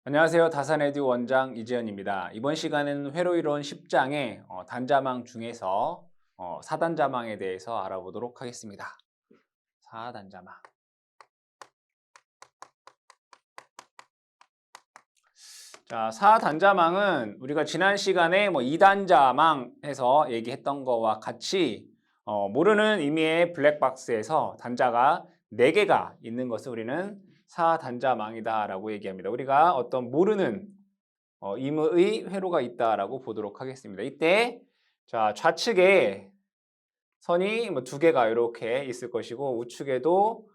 안녕하세요. 다산에듀 원장 이재현입니다. 이번 시간에는 회로이론 10장의 단자망 중에서 4단자망에 대해서 알아보도록 하겠습니다. 4단자망. 자, 4단자망은 우리가 지난 시간에 2단자망 해서 얘기했던 거와 같이 모르는 의미의 블랙박스에서 단자가 4개가 있는 것을 우리는 4단자망이다 라고 얘기합니다. 우리가 어떤 모르는 임의 회로가 있다라고 보도록 하겠습니다. 이때 자, 좌측에 선이 2개가 이렇게 있을 것이고 우측에도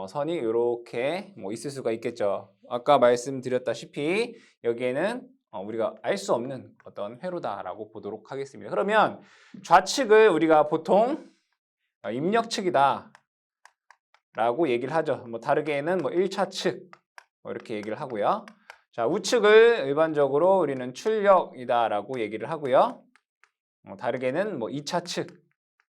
선이 이렇게 있을 수가 있겠죠. 아까 말씀드렸다시피 여기에는 우리가 알 수 없는 어떤 회로다라고 보도록 하겠습니다. 그러면 좌측을 우리가 보통 입력측이다 라고 얘기를 하죠. 다르게는 1차 측 이렇게 얘기를 하고요. 자, 우측을 일반적으로 우리는 출력이다 라고 얘기를 하고요. 다르게는 2차 측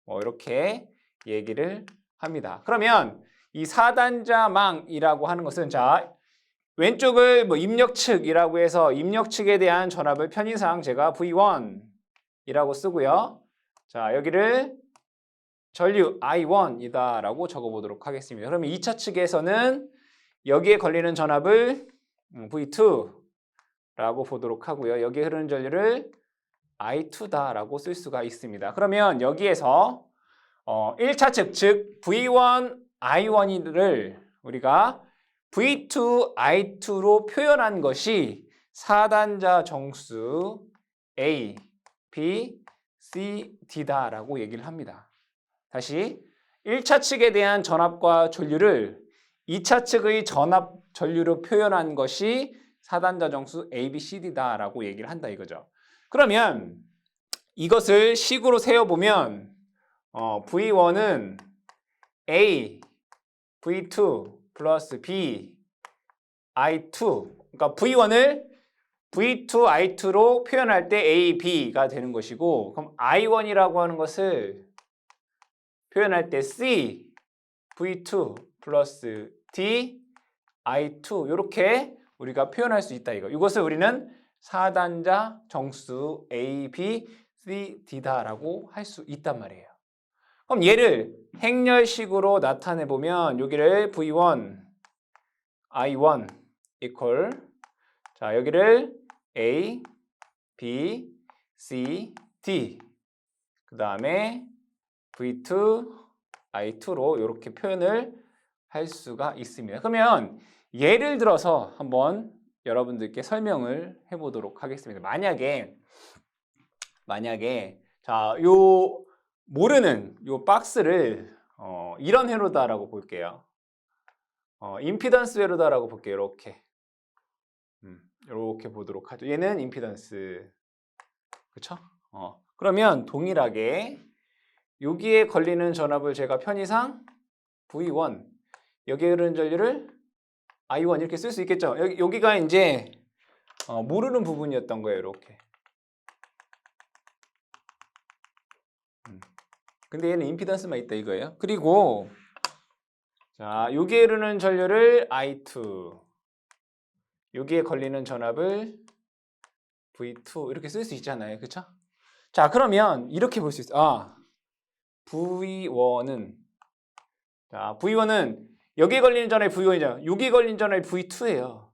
이렇게 얘기를 합니다. 그러면 이 4단자망이라고 하는 것은 자, 왼쪽을 입력측이라고 해서 입력측에 대한 전압을 편의상 제가 V1이라고 쓰고요. 자, 여기를 전류 I1이다 라고 적어보도록 하겠습니다. 그러면 2차 측에서는 여기에 걸리는 전압을 V2라고 보도록 하고요. 여기에 흐르는 전류를 I2다 라고 쓸 수가 있습니다. 그러면 여기에서 1차 측, 즉 V1, I1을 우리가 V2, I2로 표현한 것이 4단자 정수 A, B, C, D다 라고 얘기를 합니다. 다시 1차 측에 대한 전압과 전류를 2차 측의 전압, 전류로 표현한 것이 4단자 정수 A, B, C, D다 라고 얘기를 한다 이거죠. 그러면 이것을 식으로 세어보면 V1은 A, V2 플러스 B, I2 그러니까 V1을 V2, I2로 표현할 때 A, B가 되는 것이고 그럼 I1이라고 하는 것을 표현할 때 C, V2 플러스 D, I2 이렇게 우리가 표현할 수 있다 이거. 이것을 우리는 4단자 정수 A, B, C, D다라고 할 수 있단 말이에요. 그럼 얘를 행렬식으로 나타내 보면 여기를 V1, I1 equal 자 여기를 A, B, C, D 그 다음에 V2, I2로 이렇게 표현을 할 수가 있습니다. 그러면 예를 들어서 한번 여러분들께 설명을 해보도록 하겠습니다. 만약에 자, 요 모르는 요 박스를 이런 회로다라고 볼게요. 임피던스 회로다라고 볼게요. 이렇게 보도록 하죠. 얘는 임피던스, 그렇죠? 그러면 동일하게 여기에 걸리는 전압을 제가 편의상 V1, 여기에 흐르는 전류를 I1 이렇게 쓸 수 있겠죠. 여기가 이제 모르는 부분이었던 거예요. 이렇게. 근데 얘는 임피던스만 있다 이거예요. 그리고 자, 여기에 흐르는 전류를 I2, 여기에 걸리는 전압을 V2 이렇게 쓸 수 있잖아요. 그렇죠? 자, 그러면 이렇게 볼 수 있어요. V1은 여기에 걸리는 전압이 V1이잖아. 여기에 걸리는 전압이 V2예요.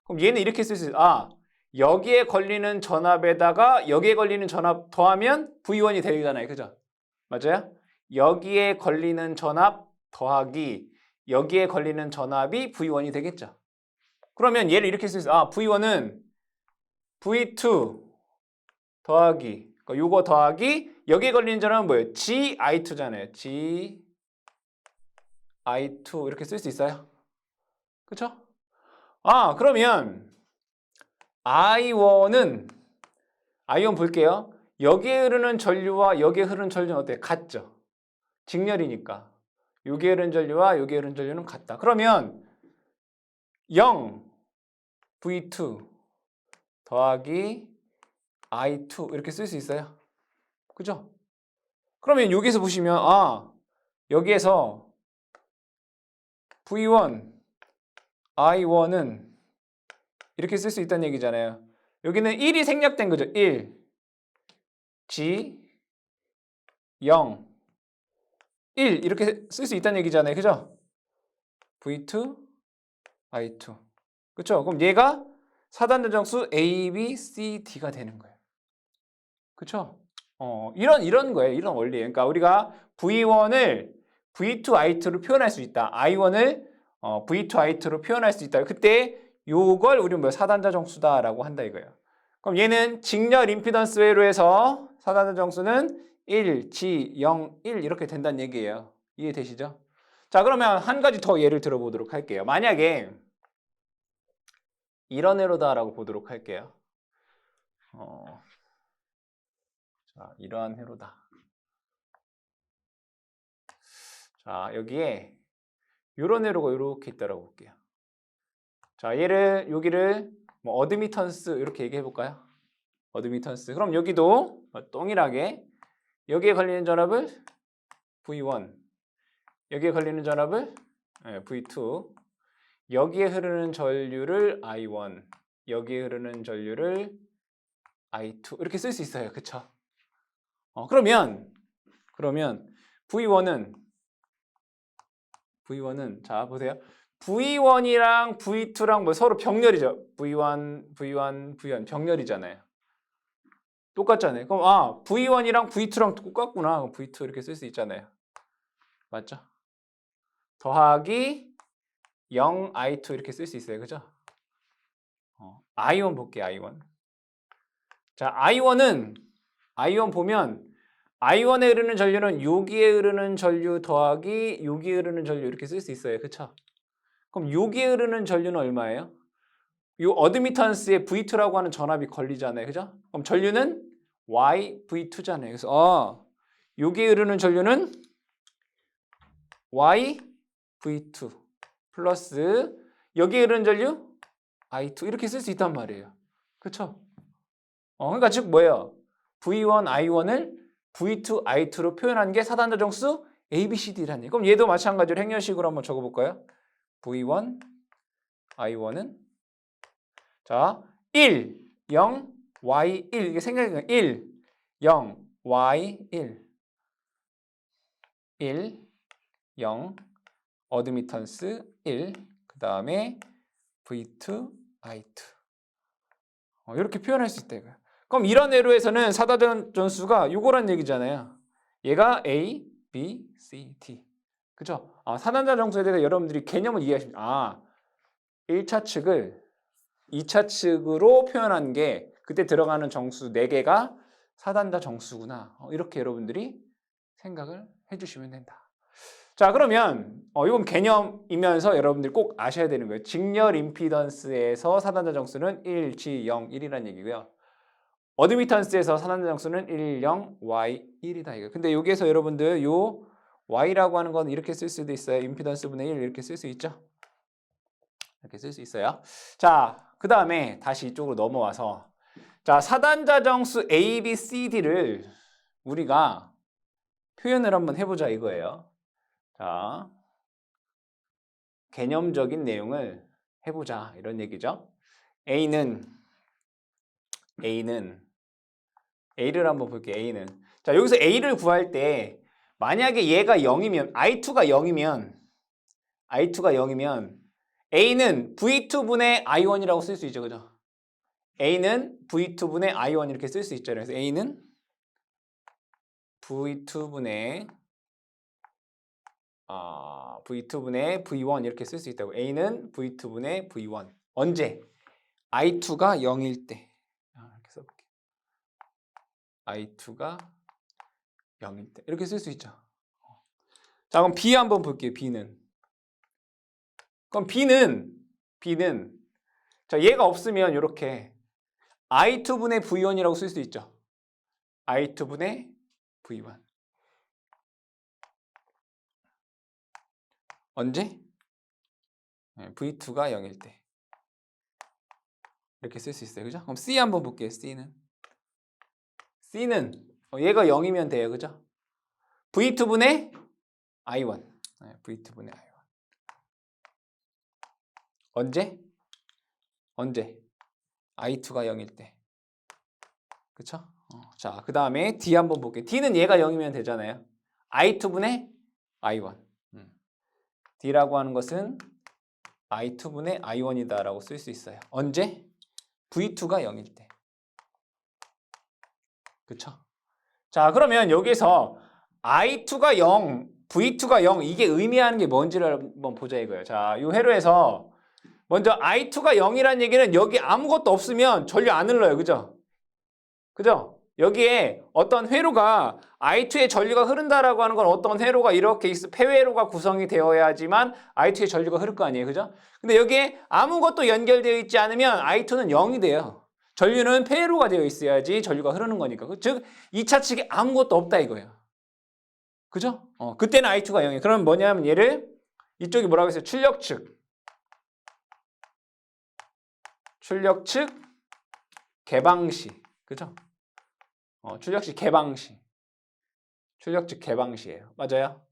그럼 얘는 이렇게 쓸 수 있어요. 여기에 걸리는 전압에다가 여기에 걸리는 전압 더하면 V1이 되잖아요. 그죠? 맞아요? 여기에 걸리는 전압 더하기 여기에 걸리는 전압이 V1이 되겠죠. 그러면 얘를 이렇게 쓸 수 있어요. V1은 V2 더하기 그러니까 요거 더하기 여기에 걸리는 전압은 뭐예요? GI2잖아요. GI2 이렇게 쓸 수 있어요. 그쵸? 그러면 I1 볼게요. 여기에 흐르는 전류와 여기에 흐르는 전류는 어때요? 같죠? 직렬이니까. 여기에 흐르는 전류와 여기에 흐르는 전류는 같다. 그러면 0 V2 더하기 I2 이렇게 쓸 수 있어요. 그죠? 그러면 여기서 보시면 여기에서 V1, I1은 이렇게 쓸 수 있다는 얘기잖아요. 여기는 1이 생략된 거죠. 1, G, 0, 1 이렇게 쓸 수 있다는 얘기잖아요. 그죠? V2, I2. 그쵸? 그럼 얘가 4단자 정수 A, B, C, D가 되는 거예요. 그쵸? 이런 거예요. 이런 원리예요. 그러니까 우리가 V1을 V2, I2로 표현할 수 있다. I1을 V2, I2로 표현할 수 있다. 그때 요걸 우리는 4단자 정수다라고 한다 이거예요. 그럼 얘는 직렬 임피던스 회로해서 4단자 정수는 1, G, 0, 1 이렇게 된다는 얘기예요. 이해되시죠? 자, 그러면 한 가지 더 예를 들어보도록 할게요. 만약에 이런 회로다라고 보도록 할게요. 자, 이러한 회로다. 자, 여기에 이런 회로가 이렇게 있다라고 볼게요. 자, 여기를 뭐 어드미턴스 이렇게 얘기해 볼까요? 어드미턴스. 그럼 여기도 동일하게 여기에 걸리는 전압을 V1, 여기에 걸리는 전압을 V2, 여기에 흐르는 전류를 I1, 여기에 흐르는 전류를 I2 이렇게 쓸 수 있어요. 그쵸? 그러면 V1은 자 보세요. V1이랑 V2랑 뭐 서로 병렬이죠. V1 병렬이잖아요. 똑같잖아요. 그럼 V1이랑 V2랑 똑같구나. V2 이렇게 쓸 수 있잖아요. 맞죠? 더하기 0 I2 이렇게 쓸 수 있어요. 그죠? I1 볼게요. I1. 자, I1 보면 I1에 흐르는 전류는 여기에 흐르는 전류 더하기 여기에 흐르는 전류 이렇게 쓸 수 있어요. 그쵸? 그럼 여기에 흐르는 전류는 얼마예요? 이 어드미턴스에 V2라고 하는 전압이 걸리잖아요. 그죠? 그럼 전류는 Y, V2잖아요. 그래서 여기에 흐르는 전류는 Y, V2 플러스 여기에 흐르는 전류 I2 이렇게 쓸 수 있단 말이에요. 그쵸? 그러니까 즉 뭐예요? V1, I1을 V2, I2로 표현한 게 4단자 정수 A, B, C, D라는 얘기. 그럼 얘도 마찬가지로 행렬식으로 한번 적어볼까요? V1, I1은 자 1, 0, Y, 1 이게 생각이 1, 0, Y, 1, 0, 어드미턴스 1, 그 다음에 V2, I2 이렇게 표현할 수 있다 이거야. 그럼 이런 회로에서는 4단자 전수가 요거란 얘기잖아요. 얘가 A, B, C, D. 그죠? 4단자 정수에 대해서 여러분들이 개념을 이해하십니다. 1차 측을 2차 측으로 표현한 게 그때 들어가는 정수 4개가 4단자 정수구나. 이렇게 여러분들이 생각을 해주시면 된다. 자, 그러면 이건 개념이면서 여러분들이 꼭 아셔야 되는 거예요. 직렬 임피던스에서 4단자 정수는 1, G, 0, 1이라는 얘기고요. 어드미턴스에서 4단자 정수는 1, 0, Y, 1이다 이거. 근데 여기에서 여러분들 요 Y라고 하는 건 이렇게 쓸 수도 있어요. 임피던스 분의 1 이렇게 쓸 수 있죠. 이렇게 쓸 수 있어요. 자, 그 다음에 다시 이쪽으로 넘어와서 자, 4단자 정수 A, B, C, D를 우리가 표현을 한번 해보자 이거예요. 자, 개념적인 내용을 해보자 이런 얘기죠. A를 한번 볼게요. A는 자, 여기서 A를 구할 때 만약에 얘가 0이면 I2가 0이면 A는 V2분의 I1이라고 쓸 수 있죠. 그죠? A는 V2분의 I1 이렇게 쓸 수 있죠. 그래서 A는 V2분의 V1 이렇게 쓸 수 있다고. A는 V2분의 V1. 언제? I2가 0일 때. 이렇게 써볼게요. I2가 0일 때. 이렇게 쓸 수 있죠. 자, 그럼 B 한번 볼게요. 그럼 B는 자, 얘가 없으면 이렇게 I2분의 V1이라고 쓸 수 있죠. I2분의 V1. 언제? V2가 0일 때. 이렇게 쓸 수 있어요. 그죠? 그럼 C 한번 볼게요. C는 얘가 0이면 돼요. 그죠? V2분의 I1. V2분의 I1. 언제? I2가 0일 때. 그쵸? 자, 그 다음에 D 한번 볼게요. D는 얘가 0이면 되잖아요. I2분의 I1. D라고 하는 것은 I2분의 I1이다 라고 쓸 수 있어요. 언제? V2가 0일 때. 그쵸? 자, 그러면 여기서 I2가 0, V2가 0 이게 의미하는 게 뭔지를 한번 보자 이거예요. 자, 이 회로에서 먼저 I2가 0이라는 얘기는 여기 아무것도 없으면 전류 안 흘러요. 그죠? 그죠? 여기에 어떤 회로가 I2에 전류가 흐른다라고 하는 건 어떤 회로가 이렇게 폐회로가 구성이 되어야지만 I2에 전류가 흐를 거 아니에요. 그죠? 근데 여기에 아무것도 연결되어 있지 않으면 I2는 0이 돼요. 전류는 폐회로가 되어 있어야지 전류가 흐르는 거니까. 즉 2차 측에 아무것도 없다 이거예요. 그죠? 그때는 I2가 0이에요. 그럼 뭐냐면 얘를 이쪽이 뭐라고 했어요? 출력 측 개방시. 그죠? 출력 측 개방시. 출력 측 개방시예요. 맞아요?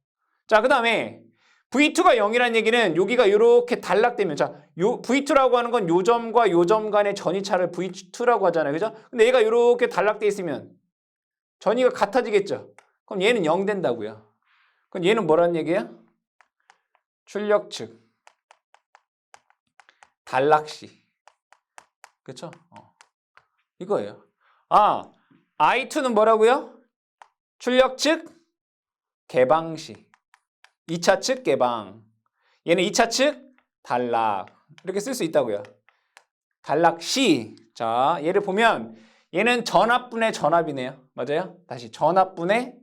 자, 그 다음에 V2가 0이라는 얘기는 여기가 이렇게 단락되면 자, 요 V2라고 하는 건 요 점과 요 점 간의 전이차를 V2라고 하잖아요. 그죠? 근데 얘가 이렇게 단락돼 있으면 전이가 같아지겠죠? 그럼 얘는 0 된다고요. 그럼 얘는 뭐라는 얘기예요? 출력 측 단락시. 그쵸? 이거예요. 아, I2는 뭐라고요? 출력 측 개방시. 2차 측 개방. 얘는 2차 측 단락. 이렇게 쓸 수 있다고요. 단락시. 자, 얘를 보면 얘는 전압분의 전압이네요. 맞아요? 다시 전압분의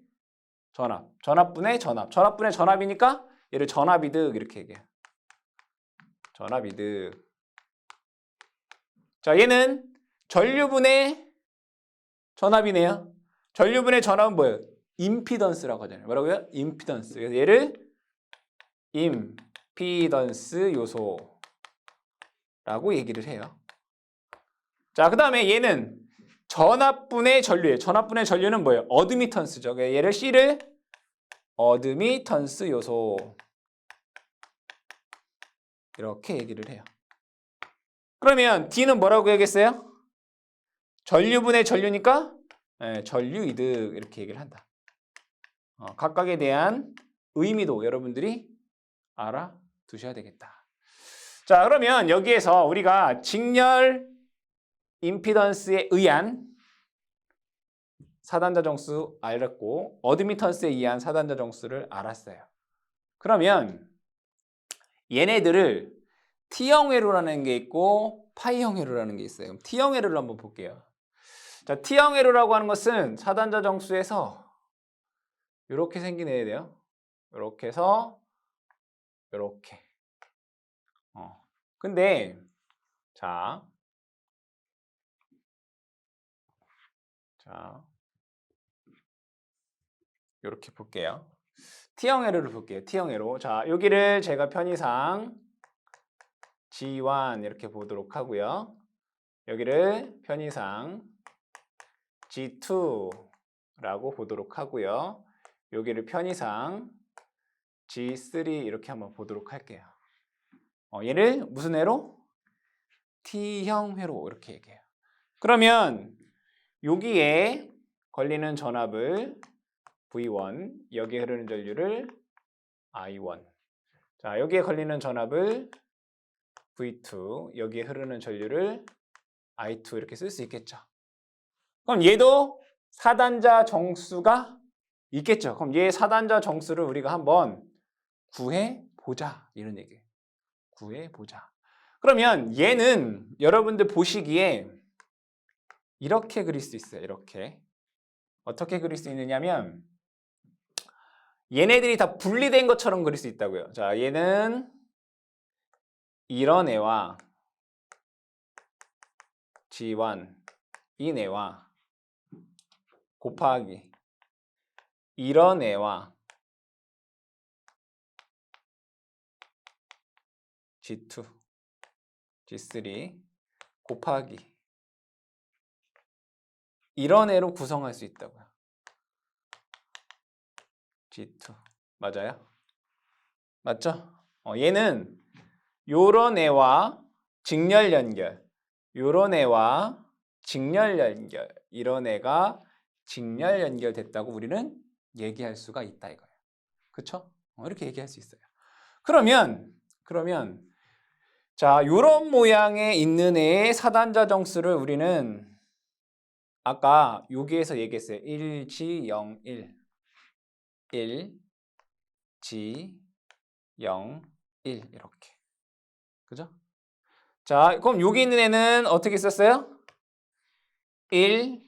전압. 전압분의 전압. 전압분의 전압이니까 얘를 전압이득 이렇게 얘기해요. 전압이득. 자, 얘는 전류분의 전압이네요. 전류분의 전압은 뭐예요? 임피던스라고 하잖아요. 뭐라고요? 임피던스. 그래서 얘를 임피던스 요소라고 얘기를 해요. 자, 그 다음에 얘는 전압분의 전류예요. 전압분의 전류는 뭐예요? 어드미턴스죠. 얘를 C를 어드미턴스 요소 이렇게 얘기를 해요. 그러면 D는 뭐라고 해야겠어요? 전류분의 전류니까 전류이득 이렇게 얘기를 한다. 각각에 대한 의미도 여러분들이 알아두셔야 되겠다. 자, 그러면 여기에서 우리가 직렬 임피던스에 의한 사단자 정수 알았고 어드미턴스에 의한 사단자 정수를 알았어요. 그러면 얘네들을 T형 회로라는 게 있고 파이형 회로라는 게 있어요. 그럼 T형 회로를 한번 볼게요. 자, T형 회로라고 하는 것은 사단자 정수에서 이렇게 생긴 애예요. 이렇게 해서 이렇게. 근데 자 이렇게 볼게요. T형 회로를 볼게요. T형 회로. 자, 여기를 제가 편의상 G1 이렇게 보도록 하고요. 여기를 편의상 G2라고 보도록 하고요. 여기를 편의상 G3 이렇게 한번 보도록 할게요. 얘를 무슨 회로? T형 회로 이렇게 얘기해요. 그러면 여기에 걸리는 전압을 V1, 여기에 흐르는 전류를 I1. 자, 여기에 걸리는 전압을 V2, 여기에 흐르는 전류를 I2 이렇게 쓸 수 있겠죠. 그럼 얘도 사단자 정수가 있겠죠. 그럼 얘 사단자 정수를 우리가 한번 구해보자. 이런 얘기예요. 구해보자. 그러면 얘는 여러분들 보시기에 이렇게 그릴 수 있어요. 이렇게. 어떻게 그릴 수 있느냐면 얘네들이 다 분리된 것처럼 그릴 수 있다고요. 자, 얘는 이런 애와 G1 이 애와 곱하기 이런 애와 G2, G3 곱하기 이런 애로 구성할 수 있다고요. G2 맞아요? 맞죠? 얘는 요런 애와 직렬 연결 요런 애와 직렬 연결, 이런 애가 직렬 연결됐다고 우리는 얘기할 수가 있다 이거예요. 그쵸? 이렇게 얘기할 수 있어요. 그러면 자, 요런 모양의 있는 애의 사단자 정수를 우리는 아까 여기에서 얘기했어요. 1지 0, 1. 1지 0, 1 이렇게. 그죠? 자, 그럼 여기 있는 애는 어떻게 썼어요? 1,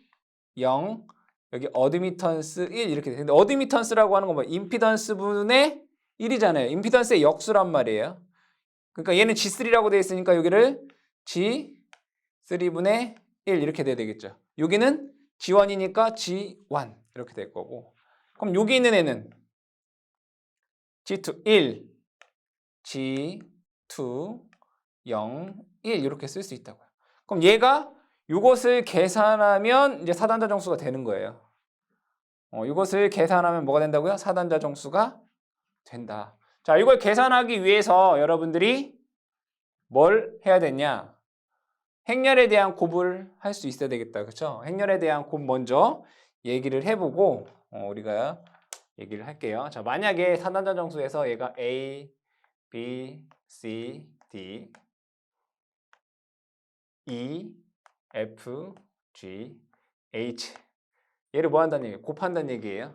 0, 여기 어드미턴스 1 이렇게 돼. 근데 어드미턴스라고 하는 건 뭐 임피던스 분의 1이잖아요. 임피던스의 역수란 말이에요. 그러니까 얘는 G3라고 되어 있으니까 여기를 G3분의 1 이렇게 돼야 되겠죠. 여기는 G1이니까 G1 이렇게 될 거고. 그럼 여기 있는 애는 G2 1, G2 0, 1 이렇게 쓸 수 있다고요. 그럼 얘가 이것을 계산하면 이제 사단자 정수가 되는 거예요. 이것을 계산하면 뭐가 된다고요? 사단자 정수가 된다. 자, 이걸 계산하기 위해서 여러분들이 뭘 해야 되냐? 행렬에 대한 곱을 할 수 있어야 되겠다. 그렇죠? 행렬에 대한 곱 먼저 얘기를 해보고 우리가 얘기를 할게요. 자, 만약에 사단자 정수에서 얘가 A, B, C, D, E, F, G, H 얘를 뭐 한다는 얘기예요? 곱한다는 얘기예요.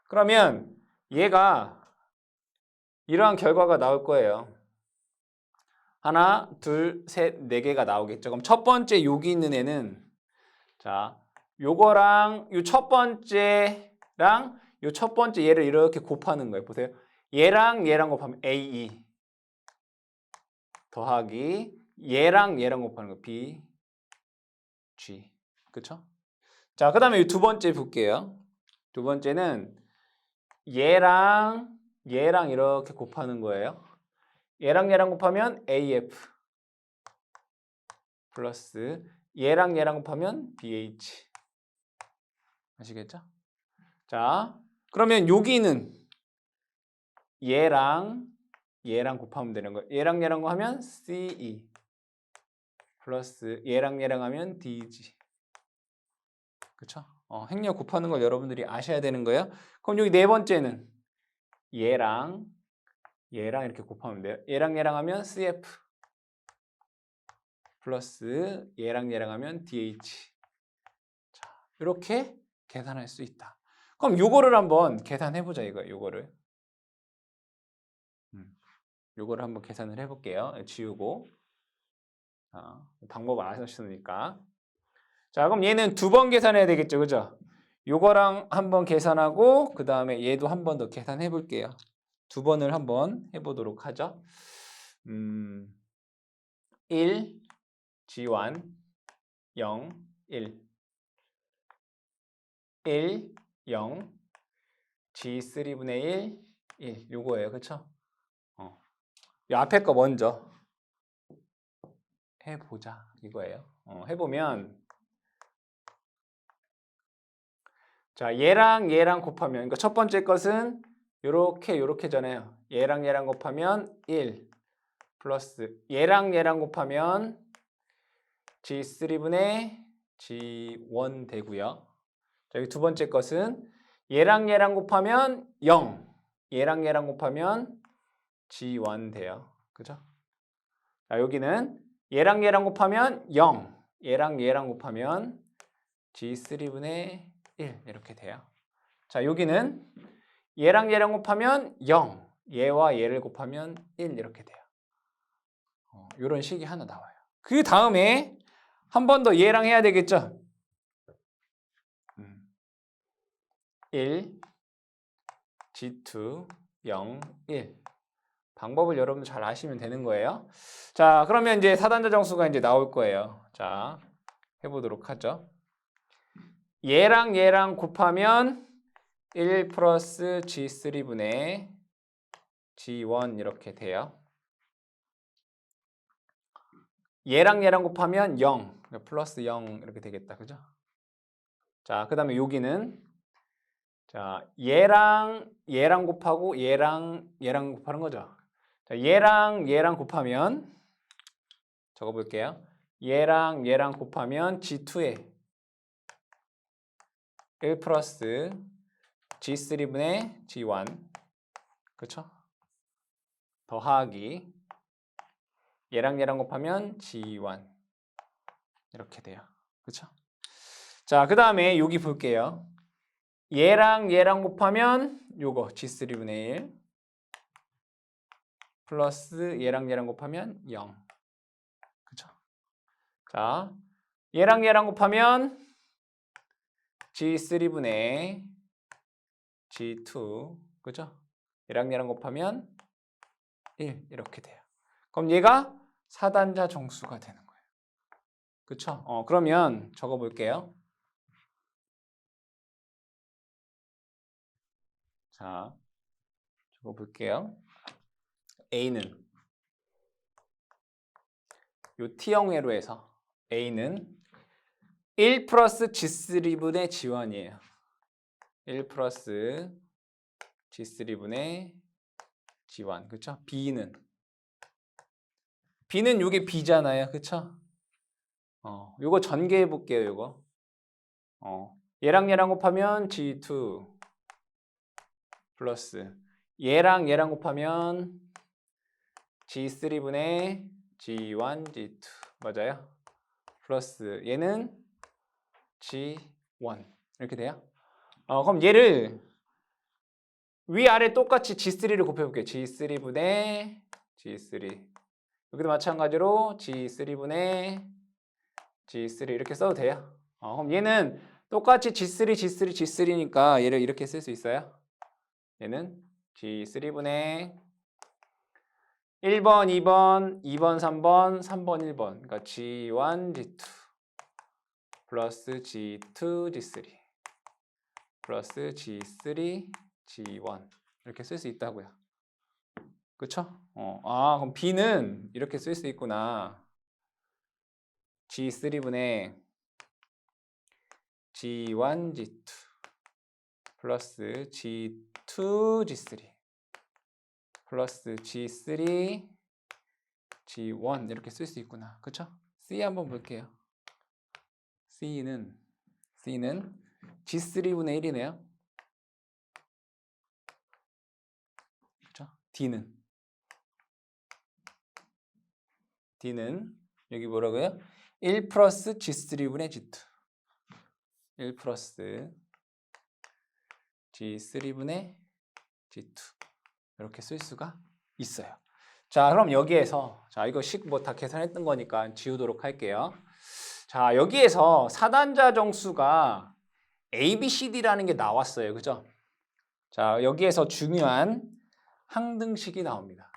그러면 얘가 이러한 결과가 나올 거예요. 하나, 둘, 셋, 네 개가 나오겠죠. 그럼 첫 번째 여기 있는 애는 자, 요거랑 요 첫 번째랑 요 첫 번째 얘를 이렇게 곱하는 거예요. 보세요. 얘랑 얘랑 곱하면 AE 더하기 얘랑 얘랑 곱하는 거 B, G. 그쵸? 자, 그 다음에 두 번째 볼게요. 두 번째는 얘랑 얘랑 이렇게 곱하는 거예요. 얘랑 얘랑 곱하면 AF 플러스 얘랑 얘랑 곱하면 BH. 아시겠죠? 자, 그러면 여기는 얘랑 얘랑 곱하면 되는 거예요. 얘랑 얘랑 하면 CE 플러스 얘랑 얘랑 하면 DG. 그쵸? 행렬 곱하는 걸 여러분들이 아셔야 되는 거예요. 그럼 여기 네 번째는 얘랑 얘랑 이렇게 곱하면 돼요. 얘랑 얘랑 하면 CF 플러스 얘랑 얘랑 하면 DH. 자, 이렇게 계산할 수 있다. 그럼 요거를 한번 계산해 보자 이거예요. 요거를. 요거를 한번 계산을 해 볼게요. 지우고. 방법 아셨으니까. 자, 그럼 얘는 두 번 계산해야 되겠죠. 그죠? 요거랑 한번 계산하고 그 다음에 얘도 한 번 더 계산해 볼게요. 두 번을 한번 해보도록 하죠. 1, G1, 0, 1, 1, 0, G3분의 1, 1 요거예요. 그쵸? 이 앞에 거 먼저 해보자 이거예요. 해보면 자, 얘랑 얘랑 곱하면 그러니까 첫 번째 것은 요렇게잖아요. 얘랑 얘랑 곱하면 1 플러스 얘랑 얘랑 곱하면 G3분의 G1 되고요. 자, 여기 두 번째 것은 얘랑 얘랑 곱하면 0 얘랑 얘랑 곱하면 G1 돼요. 그죠? 자, 여기는 얘랑 얘랑 곱하면 0 얘랑 얘랑 곱하면 G3분의 1 이렇게 돼요. 자, 여기는 얘랑 얘랑 곱하면 0 얘와 얘를 곱하면 1 이렇게 돼요. 이런 식이 하나 나와요. 그 다음에 한 번 더 얘랑 해야 되겠죠? 1, G2, 0, 1 방법을 여러분 잘 아시면 되는 거예요. 자, 그러면 이제 사단자 정수가 이제 나올 거예요. 자, 해보도록 하죠. 얘랑 얘랑 곱하면 1 플러스 G3분의 G1 이렇게 돼요. 얘랑 얘랑 곱하면 0 플러스 0 이렇게 되겠다. 그죠? 자, 그 다음에 여기는 자, 얘랑 얘랑 곱하고 얘랑 얘랑 곱하는 거죠. 자, 얘랑 얘랑 곱하면 적어볼게요. 얘랑 얘랑 곱하면 G2에 1 플러스 G3분의 G1 그쵸? 더하기 얘랑 얘랑 곱하면 G1 이렇게 돼요. 그쵸? 자, 그 다음에 여기 볼게요. 얘랑 얘랑 곱하면 요거 G3분의 1 플러스 얘랑 얘랑 곱하면 0 그쵸? 자, 얘랑 얘랑 곱하면 G3분의 G2 그죠? 얘랑 얘랑 곱하면 1 이렇게 돼요. 그럼 얘가 사단자 정수가 되는 거예요. 그쵸? 그러면 적어 볼게요. 자, 적어 볼게요. A는 요 T형 회로에서 A는 1 플러스 G3분의 G1이에요. 1 플러스 G3분의 G1 그쵸? B는 요게 B잖아요. 그쵸? 요거 전개해 볼게요. 요거 얘랑 얘랑 곱하면 G2 플러스 얘랑 얘랑 곱하면 G3분의 G1, G2 맞아요? 플러스 얘는 G1 이렇게 돼요? 그럼 얘를 위아래 똑같이 G3를 곱해볼게요. G3분의 G3 여기도 마찬가지로 G3분의 G3 이렇게 써도 돼요. 그럼 얘는 똑같이 G3, G3, G3니까 얘를 이렇게 쓸 수 있어요. 얘는 G3분의 1번, 2번, 2번, 3번, 3번, 1번 그러니까 G1, G2 플러스 G2, G3 플러스 G3, G1 이렇게 쓸 수 있다고요. 그쵸? 그럼 B는 이렇게 쓸 수 있구나. G3분의 G1, G2 플러스 G2, G3 플러스 G3, G1 이렇게 쓸 수 있구나. 그쵸? C 한번 볼게요. C는 G3분의 1이네요. 그쵸? D는 여기 뭐라고요? 1 플러스 G3분의 G2 1 플러스 G3분의 G2 이렇게 쓸 수가 있어요. 자, 그럼 여기에서 자 이거 식 뭐 다 계산했던 거니까 지우도록 할게요. 자, 여기에서 사단자 정수가 A, B, C, D라는 게 나왔어요. 그죠? 자, 여기에서 중요한 항등식이 나옵니다.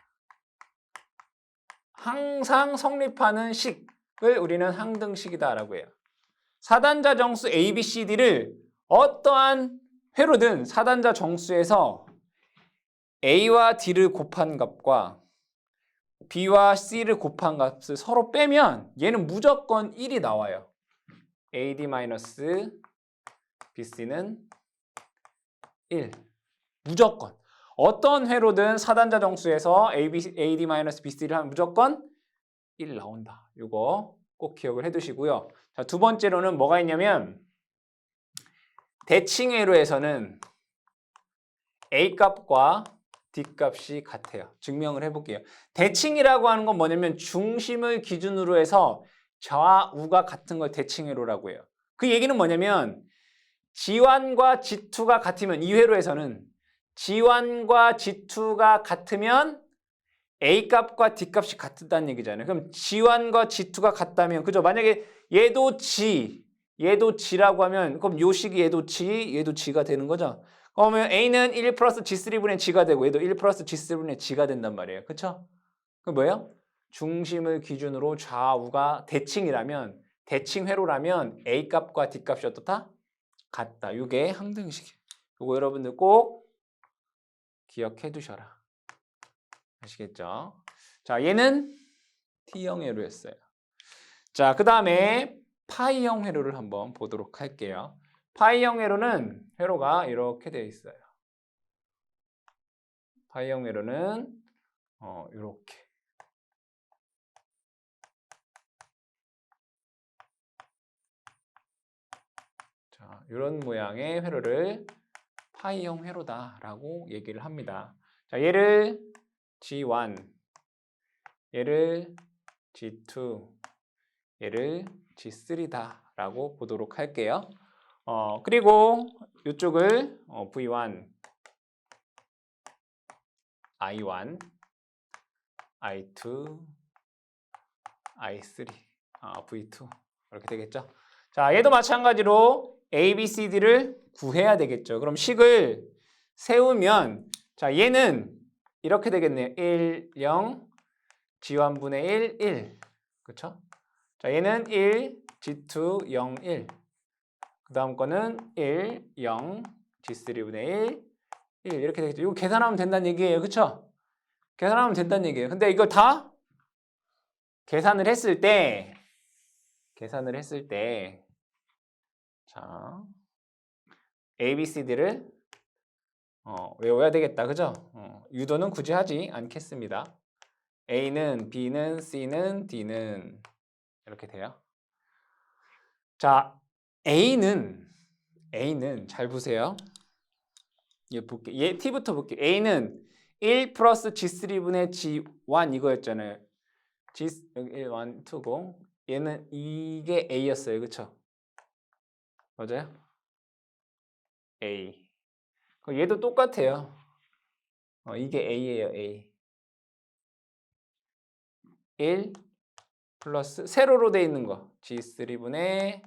항상 성립하는 식을 우리는 항등식이다라고 해요. 사단자 정수 A, B, C, D를 어떠한 회로든 사단자 정수에서 A와 D를 곱한 값과 B와 C를 곱한 값을 서로 빼면 얘는 무조건 1이 나와요. AD-BC는 1. 무조건. 어떤 회로든 사단자 정수에서 AD-BC를 하면 무조건 1 나온다. 이거 꼭 기억을 해두시고요. 자, 두 번째로는 뭐가 있냐면 대칭 회로에서는 A 값과 D 값이 같아요. 증명을 해볼게요. 대칭이라고 하는 건 뭐냐면 중심을 기준으로 해서 좌우가 같은 걸 대칭회로라고 해요. 그 얘기는 뭐냐면 G1과 G2가 같으면 이 회로에서는 G1과 G2가 같으면 A 값과 D 값이 같다는 얘기잖아요. 그럼 G1과 G2가 같다면 그죠? 만약에 얘도 G라고 하면 그럼 요 식이 얘도 G가 되는 거죠. 그러면 A는 1 플러스 G3분의 G가 되고 얘도 1 플러스 G3분의 G가 된단 말이에요. 그쵸? 그 뭐예요? 중심을 기준으로 좌우가 대칭이라면 대칭 회로라면 A 값과 D 값이 어떻다? 같다. 이게 항등식이에요. 이거 여러분들 꼭 기억해 두셔라. 아시겠죠? 자, 얘는 T형 회로였어요. 자, 그 다음에 파이형 회로를 한번 보도록 할게요. 파이형 회로는 회로가 이렇게 되어 있어요. 파이형 회로는 이렇게 이런 모양의 회로를 파이형 회로다라고 얘기를 합니다. 자, 얘를 G1, 얘를 G2, 얘를 G3다라고 보도록 할게요. 그리고 이쪽을 V1, I1, I2, I3, V2 이렇게 되겠죠. 자, 얘도 마찬가지로 A, B, C, D를 구해야 되겠죠. 그럼 식을 세우면 자, 얘는 이렇게 되겠네요. 1, 0, G1분의 1, 1. 그렇죠? 자, 얘는 1, G2, 0, 1. 그 다음 거는 1, 0, G3분의 1, 1 이렇게 되겠죠. 이거 계산하면 된다는 얘기예요. 그렇죠? 계산하면 된다는 얘기예요. 근데 이걸 다 계산을 했을 때 자, A, B, C, D를 외워야 되겠다. 그죠? 유도는 굳이 하지 않겠습니다. A는, B는, C는, D는 이렇게 돼요. 자, A는 잘 보세요. 얘 볼게. 얘 T부터 볼게. A는 1 플러스 G3분의 G1 이거였잖아요. G 1, 1, 2고 얘는 이게 A였어요. 그쵸? 맞아요? A. 얘도 똑같아요. 이게 A예요. A. 1 플러스 세로로 돼 있는 거 G3분의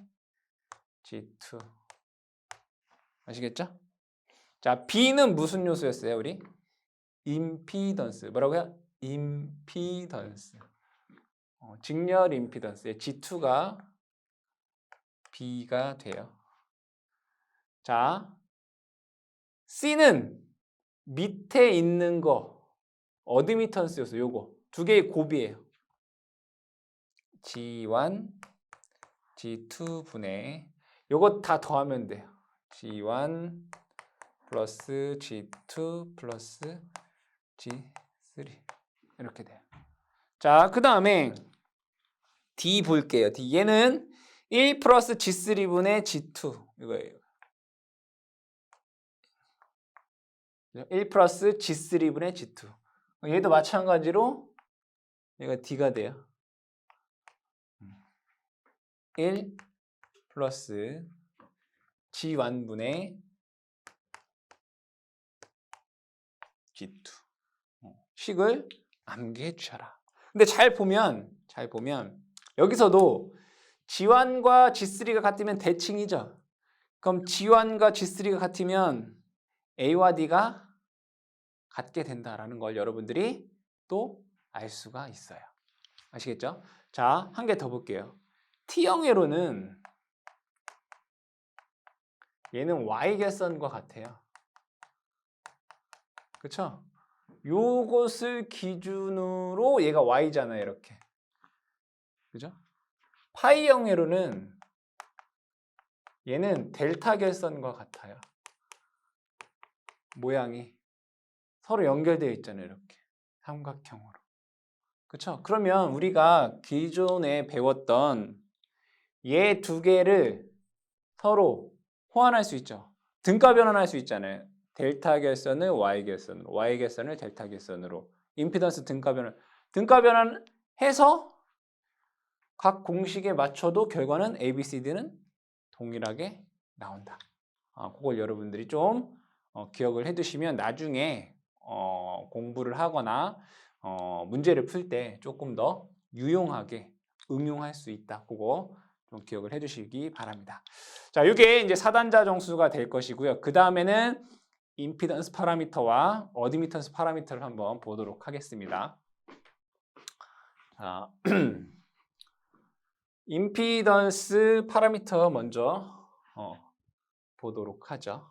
G2 아시겠죠? 자, B는 무슨 요소였어요, 우리? 임피던스. 뭐라고요? 임피던스. 직렬 임피던스의 G2가 B가 돼요. 자, C는 밑에 있는 거 어드미턴스 요소 요거 두 개의 곱이에요. G1, G2분의 요거 다 더하면 돼요. G1 플러스 G2 플러스 G3 이렇게 돼요. 자, 그 다음에 D 볼게요. D 얘는 1 플러스 G3분의 G2 이거예요. 1 플러스 G3분의 G2 얘도 마찬가지로 얘가 D가 돼요. 1 플러스 G1분의 G2 식을 암기해 주셔라. 근데 잘 보면 여기서도 G1과 G3가 같으면 대칭이죠. 그럼 G1과 G3가 같으면 A와 D가 같게 된다라는 걸 여러분들이 또 알 수가 있어요. 아시겠죠? 자, 한 개 더 볼게요. T형 회로는 얘는 Y계선과 같아요. 그렇죠? 요것을 기준으로 얘가 Y잖아요. 이렇게. 그죠? 파이형 회로는 얘는 델타 결선과 같아요. 모양이 서로 연결되어 있잖아요. 이렇게 삼각형으로. 그렇죠? 그러면 우리가 기존에 배웠던 얘 두 개를 서로 호환할 수 있죠. 등가 변환할 수 있잖아요. 델타 결선을 Y 결선으로, Y 결선을 델타 결선으로. 임피던스 등가 변환해서 각 공식에 맞춰도 결과는 A, B, C, D는 동일하게 나온다. 그걸 여러분들이 좀 기억을 해두시면 나중에 공부를 하거나 문제를 풀 때 조금 더 유용하게 응용할 수 있다. 그거 좀 기억을 해두시기 바랍니다. 자, 이게 이제 4단자 정수가 될 것이고요. 그 다음에는 임피던스 파라미터와 어드미턴스 파라미터를 한번 보도록 하겠습니다. 자, 임피던스 파라미터 먼저 보도록 하죠.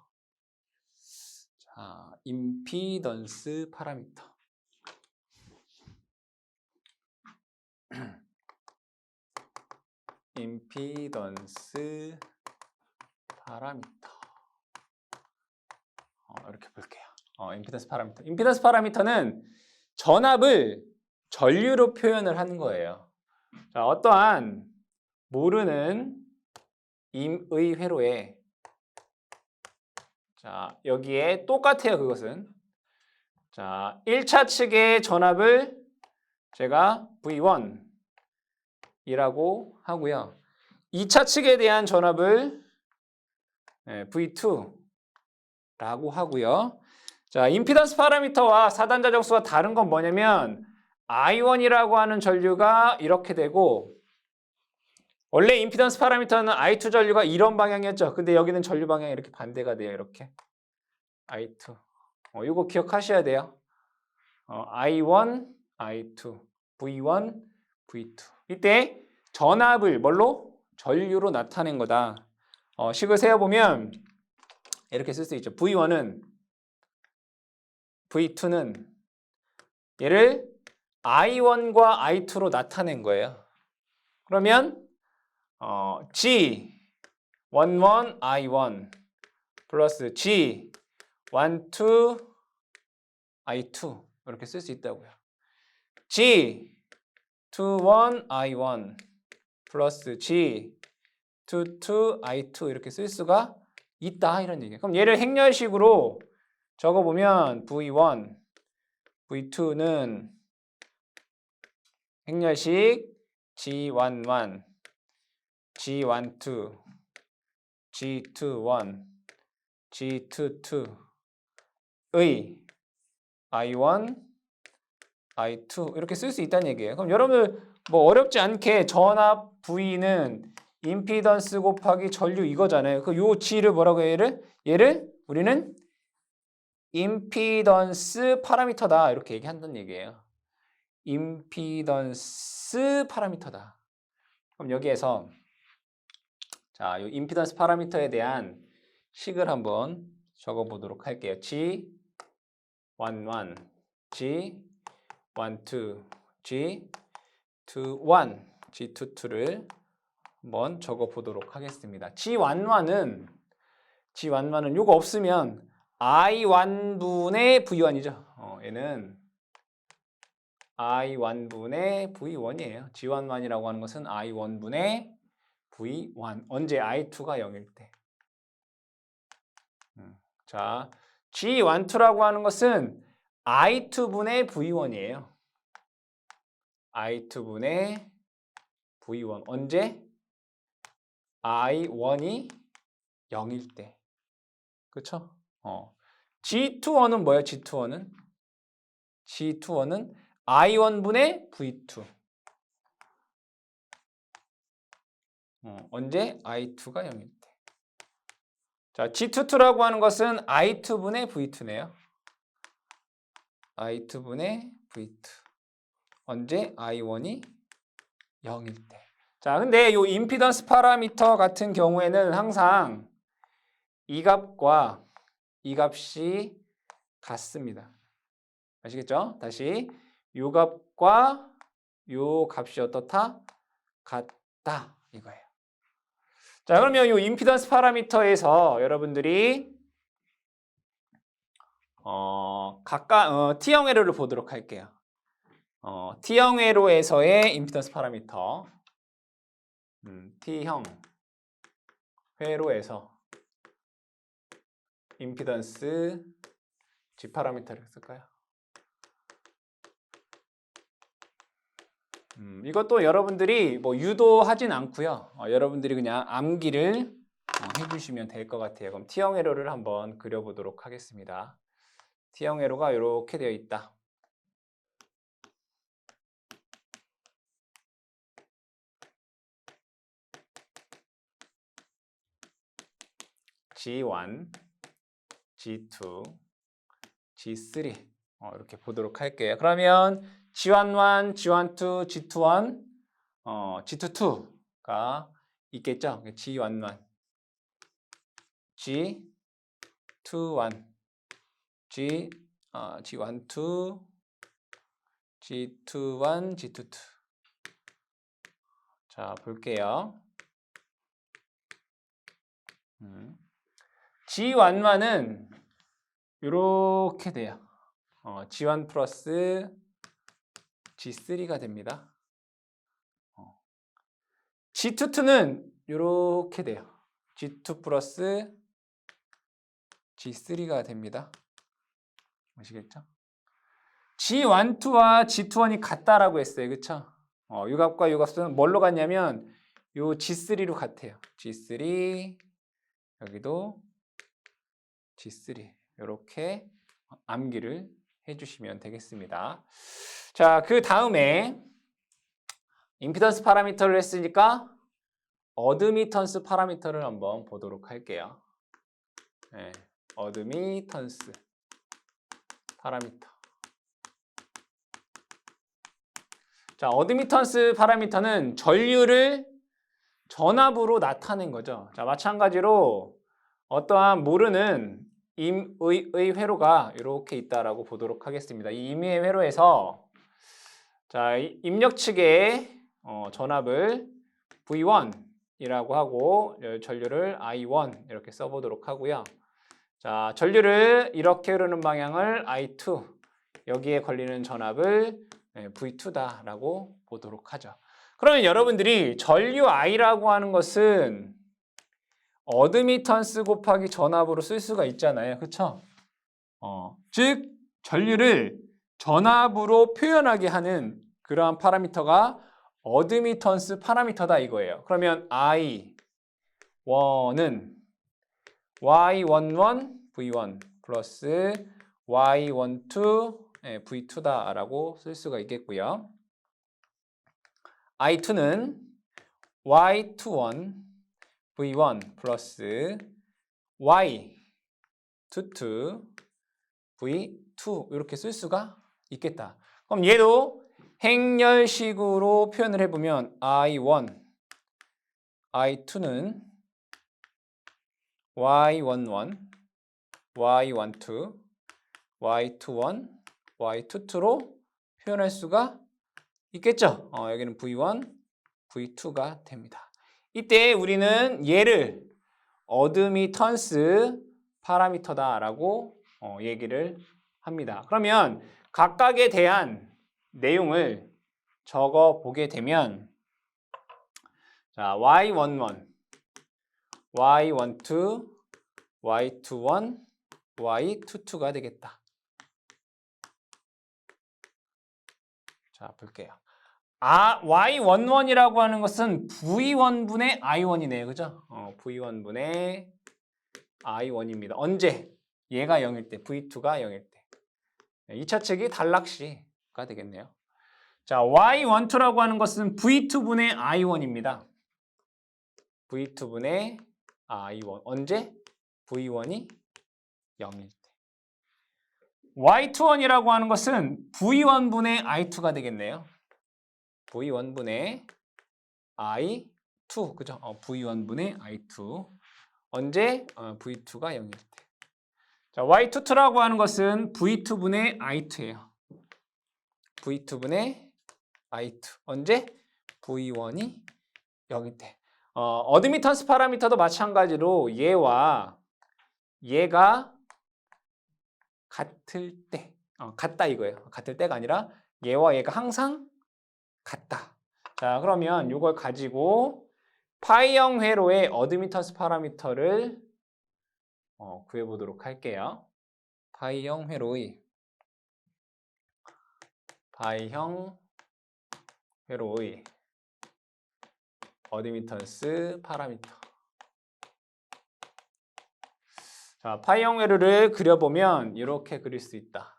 자, 임피던스 파라미터. 임피던스 파라미터. 이렇게 볼게요. 임피던스 파라미터. 임피던스 파라미터는 전압을 전류로 표현을 하는 거예요. 자, 어떠한 모르는 임의 회로에 자, 여기에 똑같아요, 그것은. 자, 1차 측의 전압을 제가 V1이라고 하고요. 2차 측에 대한 전압을 V2라고 하고요. 자, 임피던스 파라미터와 사단자 정수가 다른 건 뭐냐면 I1이라고 하는 전류가 이렇게 되고 원래 임피던스 파라미터는 I2 전류가 이런 방향이었죠. 근데 여기는 전류 방향이 이렇게 반대가 돼요. 이렇게 I2. 이거 기억하셔야 돼요. I1, I2, V1, V2. 이때 전압을 뭘로? 전류로 나타낸 거다. 식을 세어보면 이렇게 쓸 수 있죠. V1은 V2는 얘를 I1과 I2로 나타낸 거예요. 그러면 G11 I1 플러스 G12 I2 이렇게 쓸 수 있다고요. G21 I1 플러스 G22 I2 이렇게 쓸 수가 있다 이런 얘기예요. 그럼 얘를 행렬식으로 적어보면 V1, V2는 행렬식 G11, G12, G21, G22의 I1, I2 이렇게 쓸 수 있다는 얘기예요. 그럼 여러분들 뭐 어렵지 않게 전압 V는 임피던스 곱하기 전류 이거잖아요. 그 요 G를 뭐라고 해요? 얘를 우리는 임피던스 파라미터다 이렇게 얘기한다는 얘기예요. 임피던스 파라미터다. 그럼 여기에서 자, 요 임피던스 파라미터에 대한 식을 한번 적어 보도록 할게요. G11, G12, G21, G22를 한번 적어 보도록 하겠습니다. G11은 요거 없으면 I1분의 V1이죠. 얘는 I1분의 V1이에요. G11이라고 하는 것은 I1분의 V1. 언제 I2가 0일 때. 자, G12라고 하는 것은 I2분의 V1이에요. I2분의 V1. 언제? I1이 0일 때. 그쵸? G21은 뭐예요? G21은? G21은 I1분의 V2. 언제? I2가 0일 때. 자, G22라고 하는 것은 I2분의 V2네요. I2분의 V2. 언제? I1이 0일 때. 자, 근데 이 임피던스 파라미터 같은 경우에는 항상 이 값과 이 값이 같습니다. 아시겠죠? 다시 이 값과 이 값이 어떻다? 같다 이거예요. 자, 그러면 이 임피던스 파라미터에서 여러분들이 T형 회로를 보도록 할게요. T형 회로에서의 임피던스 파라미터. T형 회로에서 임피던스 G 파라미터를 쓸까요? 이것도 여러분들이 뭐 유도하진 않고요. 여러분들이 그냥 암기를 해주시면 될 것 같아요. 그럼 T형 회로를 한번 그려보도록 하겠습니다. T형 회로가 이렇게 되어 있다. G1, G2, G3 이렇게 보도록 할게요. 그러면 G11, G12, G21, G22가 있겠죠? G11, G21, G12, G21, G22. 자, 볼게요. G11은 이렇게 돼요. G1 플러스 G3가 됩니다. G22는 이렇게 돼요. G2 플러스 G3가 됩니다. 아시겠죠? G12와 G21이 같다라고 했어요. 그쵸? 유값과 유값수는 뭘로 같냐면 요 G3로 같아요. G3 여기도 G3 이렇게 암기를 해주시면 되겠습니다. 자, 그 다음에 임피던스 파라미터를 했으니까 어드미턴스 파라미터를 한번 보도록 할게요. 네, 어드미턴스 파라미터. 자, 어드미턴스 파라미터는 전류를 전압으로 나타낸 거죠. 자, 마찬가지로 어떠한 모르는 임의의 회로가 이렇게 있다라고 보도록 하겠습니다. 이 임의의 회로에서 자, 입력 측의 전압을 V1이라고 하고 전류를 I1 이렇게 써보도록 하고요. 자, 전류를 이렇게 흐르는 방향을 I2 여기에 걸리는 전압을 V2다라고 보도록 하죠. 그러면 여러분들이 전류 I라고 하는 것은 어드미턴스 곱하기 전압으로 쓸 수가 있잖아요. 그렇죠? 즉 전류를 전압으로 표현하게 하는 그러한 파라미터가 어드미턴스 파라미터다 이거예요. 그러면 I1은 Y11 V1 플러스 Y12 V2다라고 쓸 수가 있겠고요. I2는 Y21 V1 플러스 Y22 V2 이렇게 쓸 수가 있겠다. 그럼 얘도 행렬식으로 표현을 해보면 I1, I2는 Y11, Y12, Y21, Y22로 표현할 수가 있겠죠. 여기는 V1, V2가 됩니다. 이때 우리는 얘를 어드미턴스 파라미터다라고 얘기를 합니다. 그러면 각각에 대한 내용을 적어 보게 되면 자, Y11, Y12, Y21, Y22가 되겠다. 자, 볼게요. Y11이라고 하는 것은 V1분의 I1이네요. 그죠? V1분의 I1입니다. 언제? 얘가 0일 때, V2가 0일 때. 2차 측이 단락시가 되겠네요. 자, Y12라고 하는 것은 V2분의 I1입니다. V2분의 I1. 언제? V1이 0일 때. Y21이라고 하는 것은 V1분의 I2가 되겠네요. V1분의 I2, 그죠? V1분의 I2. 언제? V2가 0일 때. 자, Y22라고 하는 것은 V2분의 I2예요. V2분의 I2. 언제? V1이 0일 때. 어드미턴스 파라미터도 마찬가지로 얘와 얘가 같을 때. 같다 이거예요. 같을 때가 아니라 얘와 얘가 항상 같다. 자, 그러면 이걸 가지고 파이형 회로의 어드미턴스 파라미터를 구해보도록 할게요. 파이형 회로의 어드미턴스 파라미터. 자, 파이형 회로를 그려보면 이렇게 그릴 수 있다.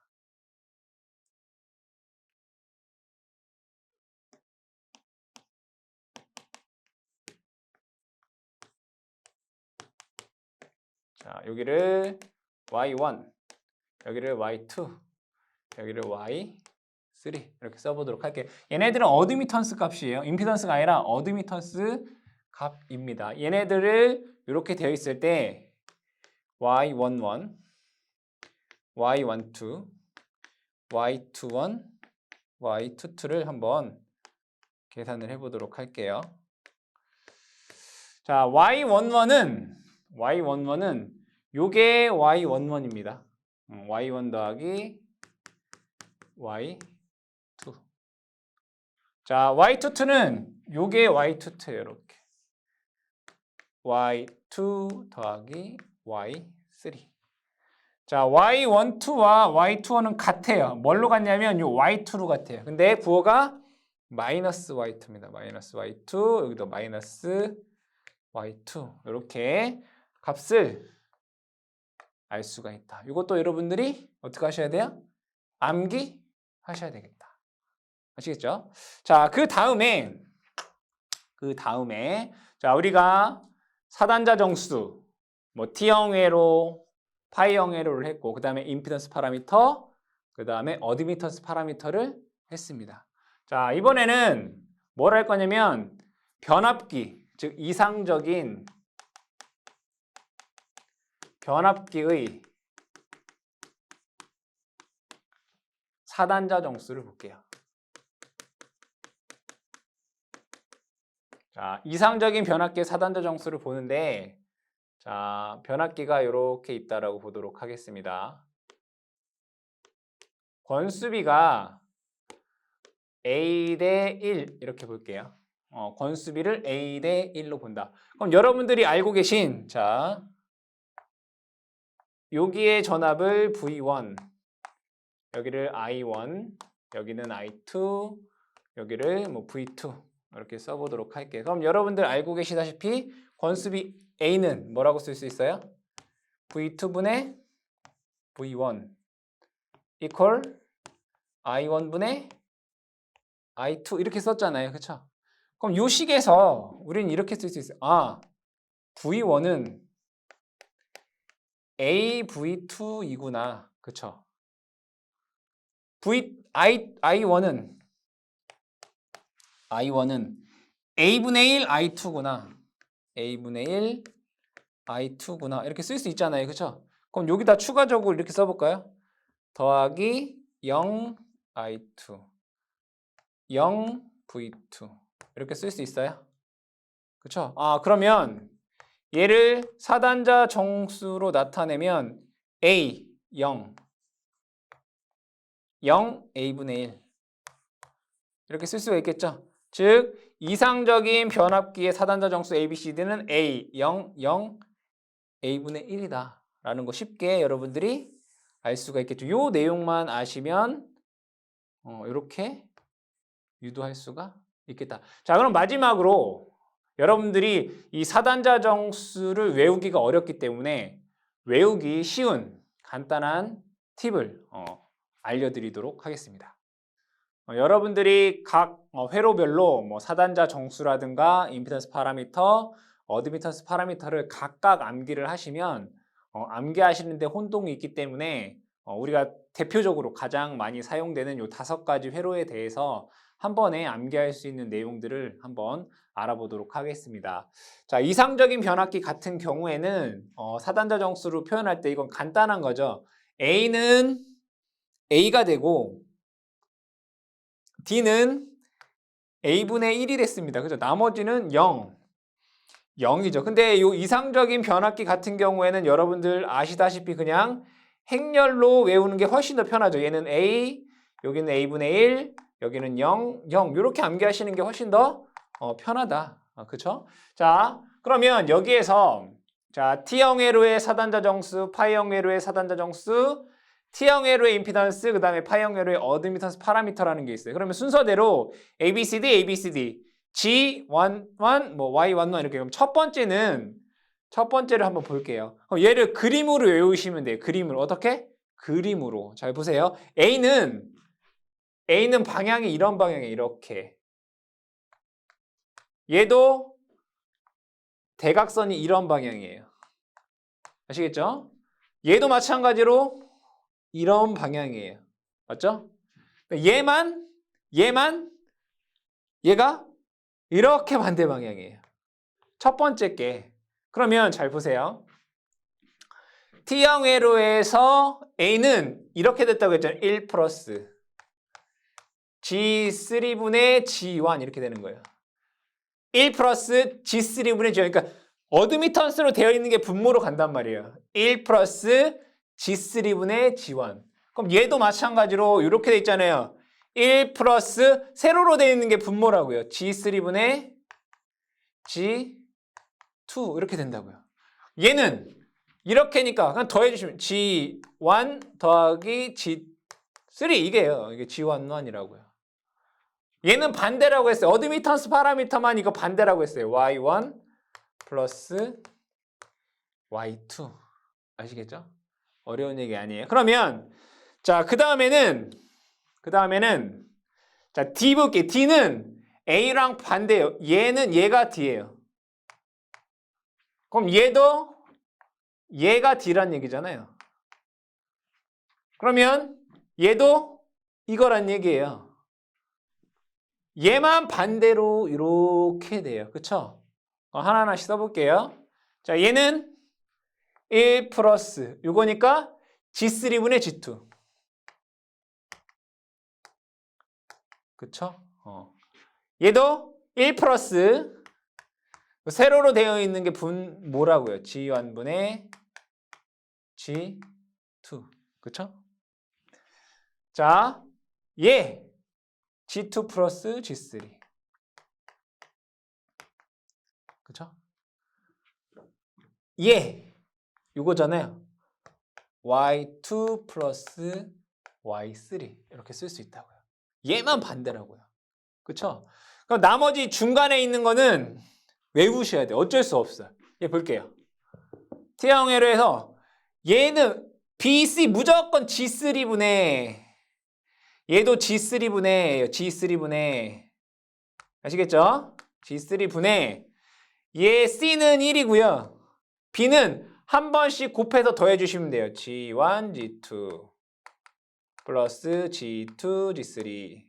자, 여기를 Y1, 여기를 Y2, 여기를 Y3 이렇게 써보도록 할게요. 얘네들은 어드미턴스 값이에요. 임피던스가 아니라 어드미턴스 값입니다. 얘네들을 이렇게 되어 있을 때 Y11, Y12, Y21, Y22를 한번 계산을 해보도록 할게요. 자, Y11은 요게 Y11입니다. Y1 더하기 Y2. 자, Y22는 요게 Y22예요. 이렇게. Y2 더하기 Y3. 자, y12와 y21은 같아요. 뭘로 같냐면 요 y2로 같아요. 근데 부호가 마이너스 y2입니다. 마이너스 y2, 여기도 마이너스 y2. 이렇게 값을 알 수가 있다. 이것도 여러분들이 어떻게 하셔야 돼요? 암기하셔야 되겠다. 아시겠죠? 자, 그 다음에 자, 우리가 사단자 정수 뭐 T형 회로, 파이형 회로를 했고 그 다음에 임피던스 파라미터, 그 다음에 어드미턴스 파라미터를 했습니다. 자, 이번에는 뭘 할 거냐면 변압기, 즉 이상적인 변압기의 사단자 정수를 볼게요. 자, 이상적인 변압기의 사단자 정수를 보는데, 자, 변압기가 이렇게 있다라고 보도록 하겠습니다. 권수비가 A 대 1 이렇게 볼게요. 권수비를 A 대 1로 본다. 그럼 여러분들이 알고 계신, 자, 여기에 전압을 V1, 여기를 I1, 여기는 I2, 여기를 뭐 V2 이렇게 써보도록 할게요. 그럼 여러분들 알고 계시다시피 권수비 A는 뭐라고 쓸 수 있어요? V2분의 V1 equal I1분의 I2 이렇게 썼잖아요. 그쵸? 그럼 요 식에서 우리는 이렇게 쓸 수 있어요. 아, V1은 AV2이구나. 그쵸? I1은 A분의 1 I2구나. A분의 1 I2구나. 이렇게 쓸 수 있잖아요. 그쵸? 그럼 여기다 추가적으로 이렇게 써볼까요? 더하기 0 I2 0 V2 이렇게 쓸 수 있어요. 그쵸? 아, 그러면 얘를 사단자 정수로 나타내면 A 0 A분의 1 이렇게 쓸 수가 있겠죠? 즉 이상적인 변압기의 사단자 정수 ABCD는 A 0 A분의 1이다 라는 거 쉽게 여러분들이 알 수가 있겠죠. 요 내용만 아시면 이렇게 유도할 수가 있겠다. 자, 그럼 마지막으로 여러분들이 이 사단자 정수를 외우기가 어렵기 때문에 외우기 쉬운 간단한 팁을 알려드리도록 하겠습니다. 여러분들이 각 회로별로 뭐 사단자 정수라든가 임피던스 파라미터, 어드미턴스 파라미터를 각각 암기를 하시면 암기하시는데 혼동이 있기 때문에 우리가 대표적으로 가장 많이 사용되는 요 5가지 회로에 대해서 한 번에 암기할 수 있는 내용들을 한번 알아보도록 하겠습니다. 자, 이상적인 변압기 같은 경우에는 사단자 정수로 표현할 때 이건 간단한 거죠. A는 A가 되고 D는 A분의 1이 됐습니다. 그죠? 나머지는 0이죠. 근데 이 이상적인 변압기 같은 경우에는 여러분들 아시다시피 그냥 행렬로 외우는 게 훨씬 더 편하죠. 얘는 A, 여기는 A분의 1, 여기는 0 이렇게 암기하시는 게 훨씬 더 편하다. 그쵸? 자, 그러면 여기에서 자, T형 회로의 사단자 정수, 파이형 회로의 사단자 정수, T형 회로의 임피던스, 그 다음에 파이형 회로의 어드미턴스 파라미터라는 게 있어요. 그러면 순서대로 ABCD, G11, 뭐 Y11 이렇게. 그럼 첫 번째를 한번 볼게요. 그럼 얘를 그림으로 외우시면 돼요. 그림으로. 어떻게? 그림으로. 잘 보세요. A는 방향이 이런 방향이에요. 이렇게. 얘도 대각선이 이런 방향이에요. 아시겠죠? 얘도 마찬가지로 이런 방향이에요. 맞죠? 얘가 이렇게 반대 방향이에요. 첫 번째 게. 그러면 잘 보세요. T형 회로에서 A는 이렇게 됐다고 했잖아요. 1 플러스 G3분의 G1 이렇게 되는 거예요. 1 플러스 G3분의 G1. 그러니까 어드미턴스로 되어 있는 게 분모로 간단 말이에요. 1 플러스 G3분의 G1. 그럼 얘도 마찬가지로 이렇게 돼 있잖아요. 1 플러스 세로로 되어 있는 게 분모라고요. G3분의 G2 이렇게 된다고요. 얘는 이렇게니까 그냥 더해주시면 G1 더하기 G3 이게요. 이게 G11이라고요. 얘는 반대라고 했어요. 어드미턴스 파라미터만 이거 반대라고 했어요. Y1 플러스 Y2. 아시겠죠? 어려운 얘기 아니에요. 그러면 자, 그 다음에는 자, D 볼게요. D는 A랑 반대예요. 얘는 얘가 D예요. 그럼 얘가 D란 얘기잖아요. 그러면 얘도 이거란 얘기예요. 얘만 반대로 이렇게 돼요. 그쵸? 하나하나씩 써볼게요. 자, 얘는 1 플러스 요거니까 G3분의 G2. 그쵸? 얘도 1 플러스 세로로 되어 있는 게 뭐라고요? G1분의 G2. 그쵸? 자, 얘 G2 플러스 G3. 그쵸? 얘 요거잖아요. Y2 플러스 Y3 이렇게 쓸 수 있다고요. 얘만 반대라고요. 그쵸? 그럼 나머지 중간에 있는 거는 외우셔야 돼요. 어쩔 수 없어요. 얘 볼게요. T형회로 해서 얘는 BC 무조건 G3분의 얘도 G3분의 아시겠죠? G3분의 얘 C는 1이고요. B는 한 번씩 곱해서 더해주시면 돼요. G1, G2 플러스 G2, G3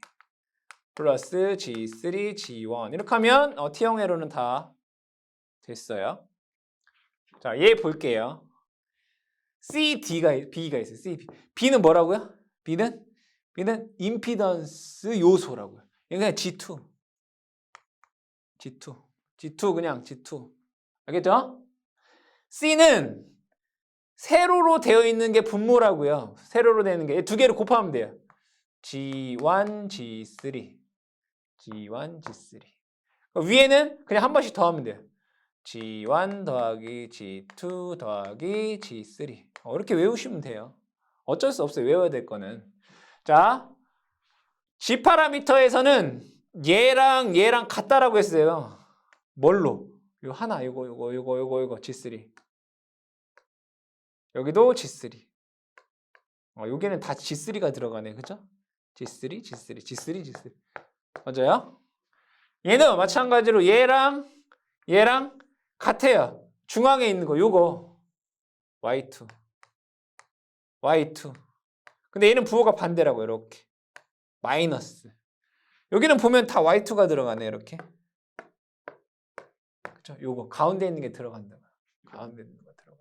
플러스 G3, G1 이렇게 하면 T형회로는 다 됐어요. 자, 얘 볼게요. B가 있어요. C, B는 뭐라고요? B는 임피던스 요소라고요. 얘는 그냥 G2 그냥 G2 알겠죠? C는 세로로 되어 있는 게 분모라고요. 세로로 되는 게 두 개를 곱하면 돼요. G1, G3 위에는 그냥 한 번씩 더하면 돼요. G1 더하기 G2 더하기 G3 이렇게 외우시면 돼요. 어쩔 수 없어요. 외워야 될 거는. 자, G 파라미터에서는 얘랑 같다라고 했어요. 뭘로? 요 하나, 요거 G3. 여기도 G3. 여기는 다 G3가 들어가네. 그죠? G3. 맞아요? 얘는 마찬가지로 얘랑 같아요. 중앙에 있는 거 요거 Y2. 근데 얘는 부호가 반대라고 이렇게. 마이너스. 여기는 보면 다 Y2가 들어가네 이렇게. 그죠? 요거 가운데 있는 게 들어간다. 가운데 있는 거 들어가.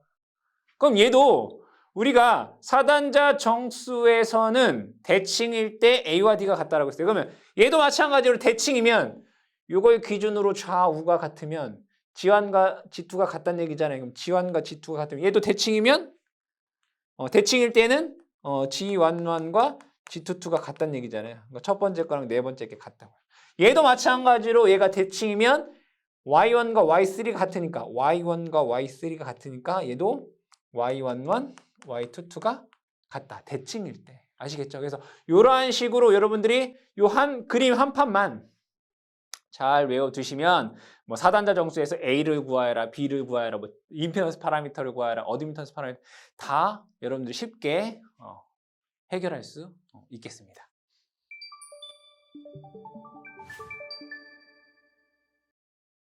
그럼 얘도 우리가 사단자 정수에서는 대칭일 때 A와 D가 같다라고 했어요. 그러면 얘도 마찬가지로 대칭이면 요걸 기준으로 좌우가 같으면 G1과 G2가 같다는 얘기잖아요. 그럼 G1과 G2가 같으면 얘도 대칭이면 대칭일 때는 G11과 G22가 같다는 얘기잖아요. 그러니까 첫 번째 거랑 네 번째 게 같다고요. 얘도 마찬가지로 얘가 대칭이면 Y1과 Y3가 같으니까 Y1과 Y3가 같으니까 얘도 Y11, Y22가 같다. 대칭일 때. 아시겠죠? 그래서 이러한 식으로 여러분들이 요 한 그림 한 판만 잘 외워두시면 뭐 사단자 정수에서 A를 구하여라, B를 구하여라, 뭐 임피던스 파라미터를 구하여라, 어드미턴스 파라미터 다 여러분들이 쉽게 해결할 수 있겠습니다.